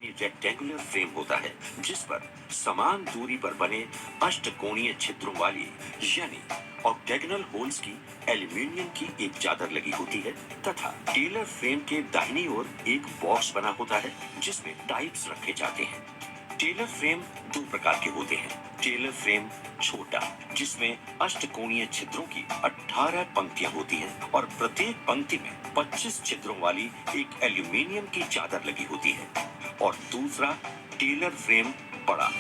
Rectangular frame होता है जिस पर समान दूरी पर बने अष्टकोणीय छिद्रों वाली यानी ऑक्टेगोनल होल्स की एल्यूमिनियम की एक चादर लगी होती है तथा टेलर फ्रेम के दाहिनी ओर एक बॉक्स बना होता है जिसमें टाइप्स रखे जाते हैं। टेलर फ्रेम दो प्रकार के होते हैं। टेलर फ्रेम छोटा जिसमें अष्टकोणीय छिद्रों की 18 पंक्तियां होती हैं और प्रत्येक पंक्ति में 25 छिद्रों वाली एक एल्यूमिनियम की चादर लगी होती है, और दूसरा टेलर फ्रेम बड़ा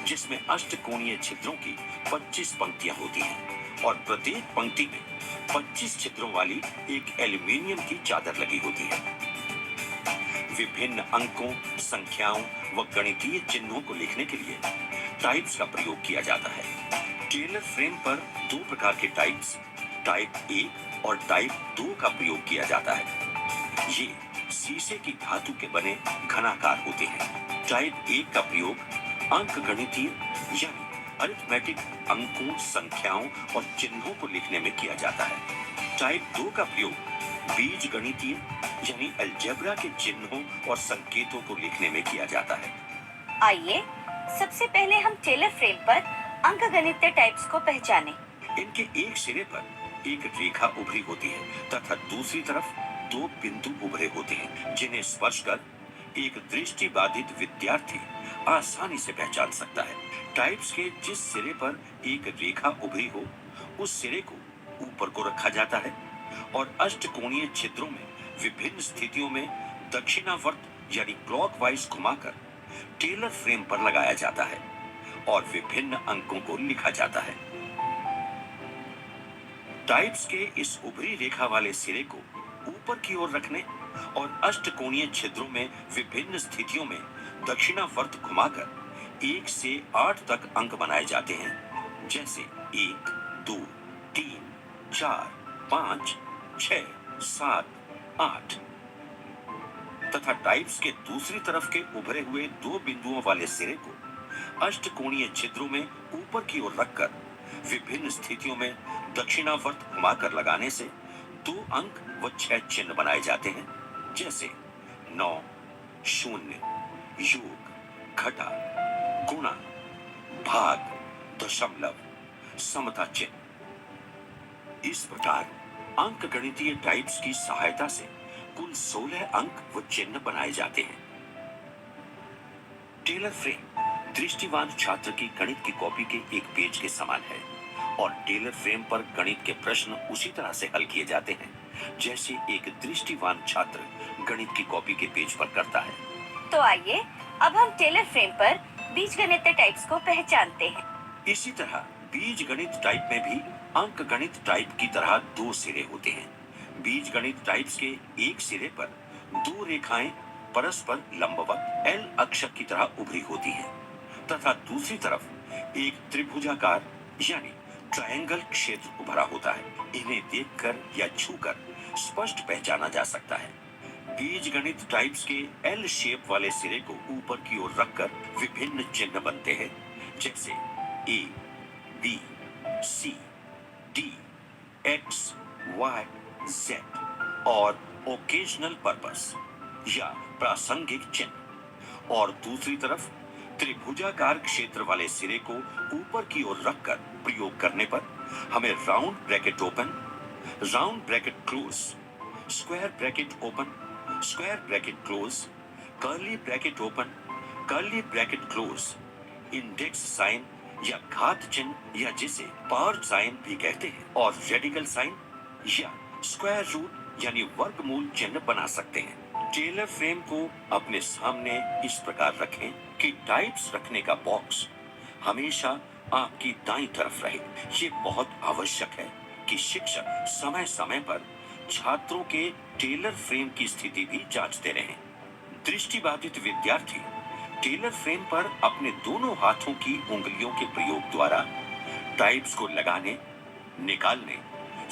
जिसमें अष्टकोणीय छिद्रों की 25 पंक्तियां होती हैं और प्रत्येक पंक्ति में 25 छिद्रों वाली एक एल्यूमिनियम की चादर लगी होती है। विभिन्न अंकों, संख्याओं व गणितीय चिन्हों को लिखने के लिए टाइप्स का प्रयोग किया जाता है। टेलर फ्रेम पर दो प्रकार के टाइप्स, टाइप 1 और टाइप 2 का प्रयोग किया जाता है। ये शीशे की धातु के बने घनाकार होते हैं। टाइप 1 का प्रयोग अंकगणितीय यानी अरिथमेटिक अंकों, संख्याओं और चिन्हों को लिखने में किया जाता है। टाइप 2 का प्रयोग बीज गणितीय यानी अलजेब्रा के चिन्हों और संकेतों को लिखने में किया जाता है। आइए सबसे पहले हम टेलर फ्रेम पर अंकगणितीय टाइप्स को पहचानें। इनके एक सिरे पर एक रेखा उभरी होती है तथा दूसरी तरफ दो बिंदु उभरे होते हैं जिन्हें स्पर्श कर एक दृष्टिबाधित विद्यार्थी आसानी से पहचान सकता है। टाइप्स के जिस सिरे पर एक रेखा उभरी हो उस सिरे को ऊपर को रखा जाता है और अष्टकोणीय छिद्रों में विभिन्न स्थितियों में दक्षिणावर्त यानी क्लॉकवाइज घुमाकर टेलर फ्रेम पर लगाया जाता है और विभिन्न अंकों को लिखा जाता है। टाइप्स के इस उभरी रेखा वाले सिरे को ऊपर की ओर रखने और अष्टकोणीय छिद्रों में विभिन्न स्थितियों में दक्षिणावर्त घुमाकर 1 से 8 तक अंक बनाए जाते हैं, जैसे 1, 2, 3, 4, 5, 6, 7, 8 तथा टाइप्स के दूसरी तरफ के उभरे हुए दो बिंदुओं वाले सिरे को अष्टकोणीय छिद्रों में ऊपर की ओर रखकर विभिन्न स्थितियों में दक्षिणावर्त घुमाकर लगाने से 2 अंक व 6 चिन्ह बनाए जाते हैं, जैसे 9, 0, योग, घटा, गुणा, भाग, दशमलव, समता चिन्ह। इस प्रकार अंकगणितीय टाइप्स की सहायता से कुल 16 अंक व चिन्ह बनाए जाते हैं। टेलर फ्रेम दृष्टिवान छात्र की गणित की कॉपी के एक पेज के समान है और टेलर फ्रेम पर गणित के प्रश्न उसी तरह से हल किए जाते हैं जैसे एक दृष्टिवान छात्र गणित की कॉपी के पेज पर करता है। तो आइए अब हम टेलर फ्रेम पर बीजगणितीय टाइप्स को पहचानते हैं। इसी तरह बीजगणित टाइप में भी अंकगणित टाइप की तरह 2 सिरे होते हैं। बीजगणित टाइप्स के एक सिरे पर 2 रेखाएं परस्पर लंबवत L अक्षर की तरह उभरी होती हैं तथा दूसरी तरफ एक त्रिभुजाकार यानी ट्रायंगल क्षेत्र उभरा होता है। इन्हें देखकर या छूकर स्पष्ट पहचाना जा सकता है। बीजगणित टाइप्स के L शेप वाले सिरे को ऊपर की ओर रखकर विभिन्न चिन्ह बनते हैं, जैसे A, B, C, D, X, Y, Z और ओकेजनल पर्पस या प्रासंगिक चिन्ह, और दूसरी तरफ त्रिभुजाकार क्षेत्र वाले सिरे को ऊपर की ओर रखकर प्रयोग करने पर हमें round bracket open, round bracket close, square bracket open, square bracket close, curly bracket open, curly bracket close, index sign या घात चिन्ह या जिसे पावर साइन भी कहते हैं, और रेडिकल साइन या स्क्वायर रूट यानी वर्गमूल चिन्ह बना सकते हैं। टेलर फ्रेम को अपने सामने इस प्रकार रखें कि टाइप्स रखने का बॉक्स हमेशा आपकी दाईं तरफ रहे। ये बहुत आवश्यक है कि शिक्षक समय समय पर छात्रों के टेलर फ्रेम की स्थिति भी जांचते रहें। दृष्टिबाधित विद्यार्थी टेलर फ्रेम पर अपने दोनों हाथों की उंगलियों के प्रयोग द्वारा टाइप्स को लगाने, निकालने,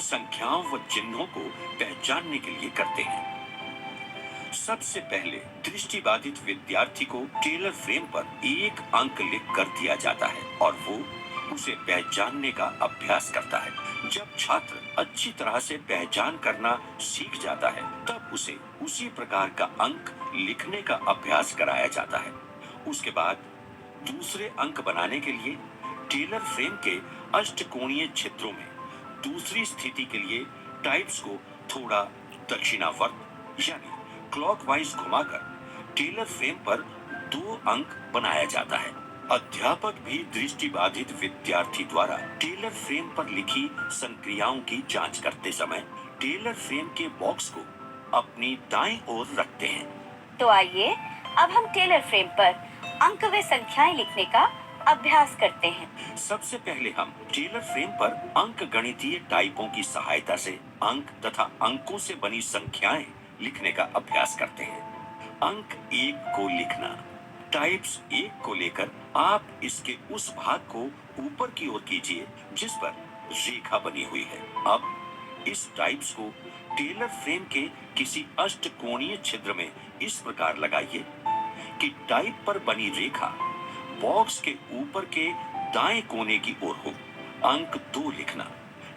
संख्याओं व चिन्हों को पहचानने के लिए करते हैं। सबसे पहले दृष्टिबाधित विद्यार्थी को टेलर फ्रेम पर एक अंक लिख कर दिया जाता है और वो उसे पहचानने का अभ्यास करता है। जब छात्र अच्छी तरह से पहचान करना सीख जाता है, तब उसे उसी प्रकार का अंक लिखने का अभ्यास कराया जाता है। उसके बाद दूसरे अंक बनाने के लिए टेलर फ्रेम के अष्टकोणीय छिद्रों में दूसरी स्थिति के लिए टाइप्स को थोड़ा दक्षिणावर्त यानी क्लॉकवाइज घुमाकर टेलर फ्रेम पर 2 अंक बनाया जाता है। अध्यापक भी दृष्टिबाधित विद्यार्थी द्वारा टेलर फ्रेम पर लिखी संक्रियाओं की जांच करते समय टेलर फ्रेम के बॉक्स को अपनी दाईं ओर रखते हैं। तो आइए अब हम टेलर फ्रेम पर अंक व संख्याएं लिखने का अभ्यास करते हैं। सबसे पहले हम टेलर फ्रेम पर अंक गणितीय टाइपों की सहायता से अंक तथा अंकों से बनी संख्याएं लिखने का अभ्यास करते हैं। अंक 1 को लिखना। टाइप्स 1 को लेकर आप इसके उस भाग को ऊपर की ओर कीजिए जिस पर रेखा बनी हुई है। अब इस टाइप्स को टेलर फ्रेम के किसी अष्टकोणीय छिद्र में इस प्रकार लगाइए कि टाइप पर बनी रेखा बॉक्स के ऊपर के दाएं कोने की ओर हो। अंक 2 लिखना।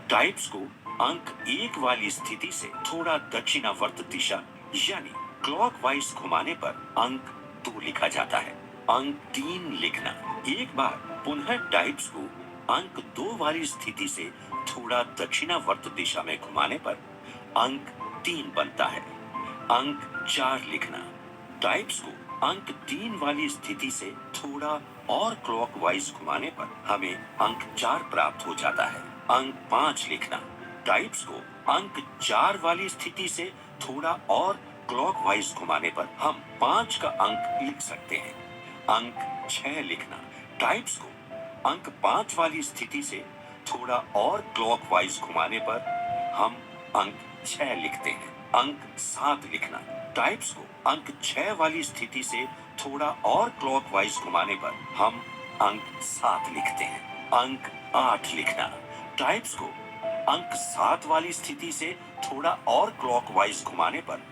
टाइप्स को अंक 1 वाली स्थिति से थोड़ा दक्षिणावर्त दिशा यानी क्लॉकवाइज घुमाने पर अंक 2 लिखा जाता है। अंक 3 लिखना। एक बार पुनः टाइप्स को अंक 2 वाली स्थिति से थोड़ा दक्षिणावर्त दिशा में घुमाने पर अंक 3 बनता है। अंक 4 लिखना। टाइप्स को अंक 3 वाली स्थिति से थोड़ा और क्लॉकवाइज घुमाने पर हमें अंक 4 प्राप्त हो जाता है। अंक 5 लिखना। टाइप्स को अंक 4 वाली स्थिति से थोड़ा और क्लॉकवाइज घुमाने पर हम 5 का अंक लिख सकते हैं। अंक 6 लिखना। टाइप्स को अंक 5 वाली स्थिति से थोड़ा और क्लॉकवाइज घुमाने पर हम अंक 6 लिखते हैं। अंक 7 लिखना। टाइप्स को अंक 6 वाली स्थिति से थोड़ा और क्लॉकवाइज घुमाने पर हम अंक 7 लिखते हैं। अंक 8 लिखना। टाइप्स को अंक 7 वाली स्थिति से थोड़ा और क्लॉकवाइज घुमाने पर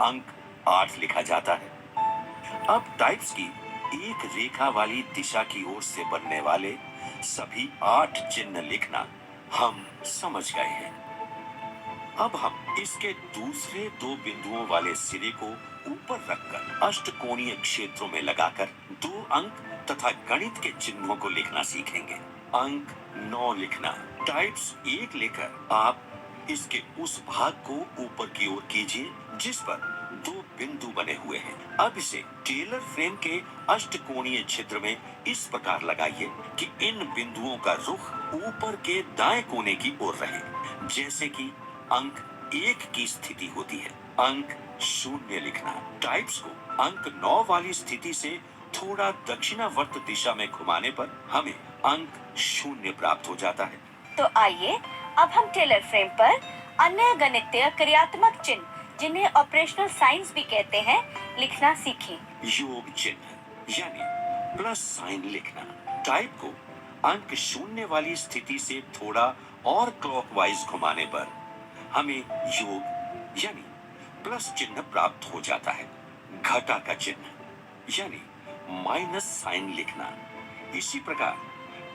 अंक 8 लिखा जाता है। अब टाइप्स की एक रेखा वाली दिशा की ओर से बनने वाले सभी 8 चिन्ह लिखना हम समझ गए हैं। अब हम इसके दूसरे 2 बिंदुओं वाले सिरे को ऊपर रखकर अष्टकोणीय क्षेत्रों में लगाकर 2 अंक तथा गणित के चिन्हों को लिखना सीखेंगे। अंक 9 लिखना। टाइप्स 1 लेकर आप इसके उस भाग को ऊपर की ओर कीजिए जिस पर 2 बिंदु बने हुए हैं। अब इसे टेलर फ्रेम के अष्टकोणीय छिद्र में इस प्रकार लगाइए कि इन बिंदुओं का रुख ऊपर के दाएं कोने की ओर रहे, जैसे कि अंक 1 की स्थिति होती है। अंक 0 लिखना। टाइप्स को अंक 9 वाली स्थिति से थोड़ा दक्षिणावर्त दिशा में घुमाने पर हमें अंक 0 प्राप्त हो जाता है। तो आइए अब हम टेलर फ्रेम पर अन्य गणितीय क्रियात्मक चिन्ह जिन्हें ऑपरेशनल साइंस भी कहते हैं लिखना सीखें। योग चिन्ह यानी प्लस साइन लिखना। टाइप को अंक 0 वाली स्थिति से थोड़ा और क्लॉकवाइज घुमाने पर हमें योग यानी प्लस चिन्ह प्राप्त हो जाता है। घटा का चिन्ह यानी माइनस साइन लिखना। इसी प्रकार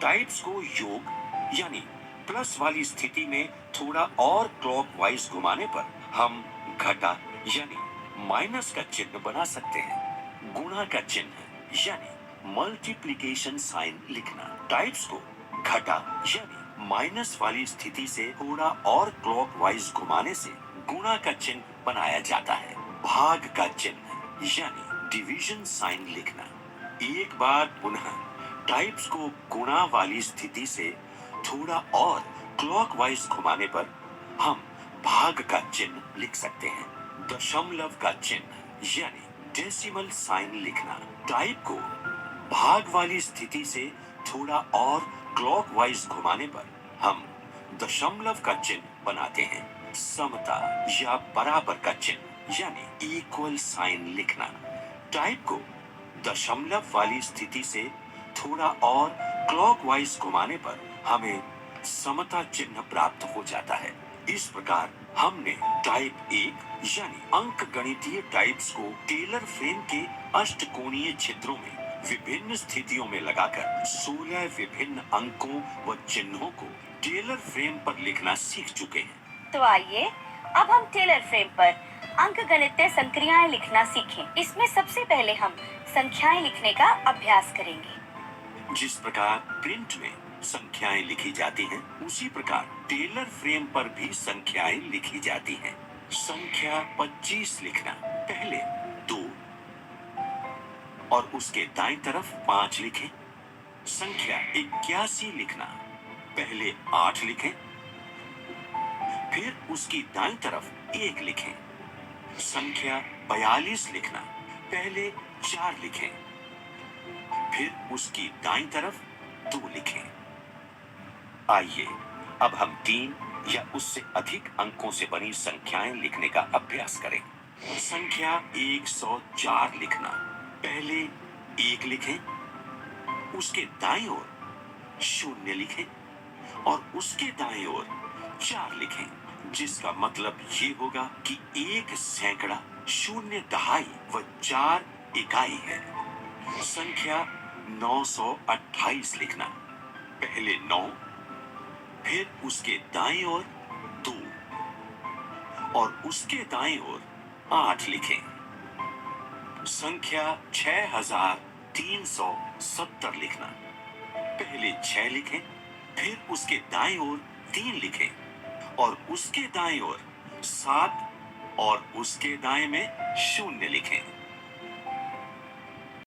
टाइप्स को योग यानी प्लस वाली स्थिति में थोड़ा और क्लॉकवाइज घुमाने पर हम घटा यानी माइनस का चिन्ह बना सकते हैं। गुणा का चिन्ह यानी मल्टीप्लिकेशन साइन लिखना। टाइप्स को घटा यानी माइनस वाली स्थिति से थोड़ा और क्लॉकवाइज घुमाने से गुणा का चिन्ह बनाया जाता है। भाग का चिन्ह यानी डिवीजन साइन लिखना। एक बार पुनः टाइप्स को गुणा वाली स्थिति से थोड़ा और क्लॉकवाइज घुमाने पर हम भाग का चिन्ह लिख सकते हैं। दशमलव का चिन्ह यानी डेसिमल साइन लिखना। टाइप को भाग वाली स्थिति से थोड़ा और क्लॉकवाइज घुमाने पर हम दशमलव का चिन्ह बनाते हैं। समता या बराबर का चिन्ह यानी इक्वल साइन लिखना। टाइप को दशमलव वाली स्थिति से थोड़ा और क्लॉकवाइज घुमाने पर हमें समता चिन्ह प्राप्त हो जाता है। इस प्रकार हमने टाइप 1 यानी अंक गणितीय टाइप्स को टेलर फ्रेम के अष्टकोणीय छिद्रों में विभिन्न स्थितियों में लगाकर 16 विभिन्न अंकों व चिन्हों को टेलर फ्रेम पर लिखना सीख चुके हैं। तो आइए अब हम टेलर फ्रेम पर अंकगणितीय संक्रियाएं लिखना सीखें। इसमें सबसे पहले हम संख्याएं लिखने का अभ्यास करेंगे। जिस प्रकार प्रिंट में संख्याएं लिखी जाती हैं, उसी प्रकार टेलर फ्रेम पर भी संख्याएं लिखी जाती हैं। संख्या 25 लिखना, पहले 2 और उसके दाईं तरफ 5 लिखें। संख्या 81 लिखना, पहले 8 लिखें, फिर उसकी दाईं तरफ 1 लिखें। संख्या 42 लिखना, पहले 4 लिखें, फिर उसकी दाईं तरफ 2 लिखें। आइए अब हम 3 या उससे अधिक अंकों से बनी संख्याएं लिखने का अभ्यास करें। संख्या 104 लिखना, पहले 1 लिखें, उसके दाईं ओर 0 लिखें और उसके दाईं ओर 4 लिखें, जिसका मतलब ये होगा कि 1 सैकड़ा 0 दहाई व 4 इकाई है। संख्या 928 लिखना, पहले 9, फिर उसके दाईं ओर 2 और उसके दाईं ओर 8 लिखें। संख्या 6370 लिखना, पहले 6 लिखें, फिर उसके दाईं ओर 3 लिखें और उसके दाईं ओर 7 और उसके दाएं में 0 लिखें।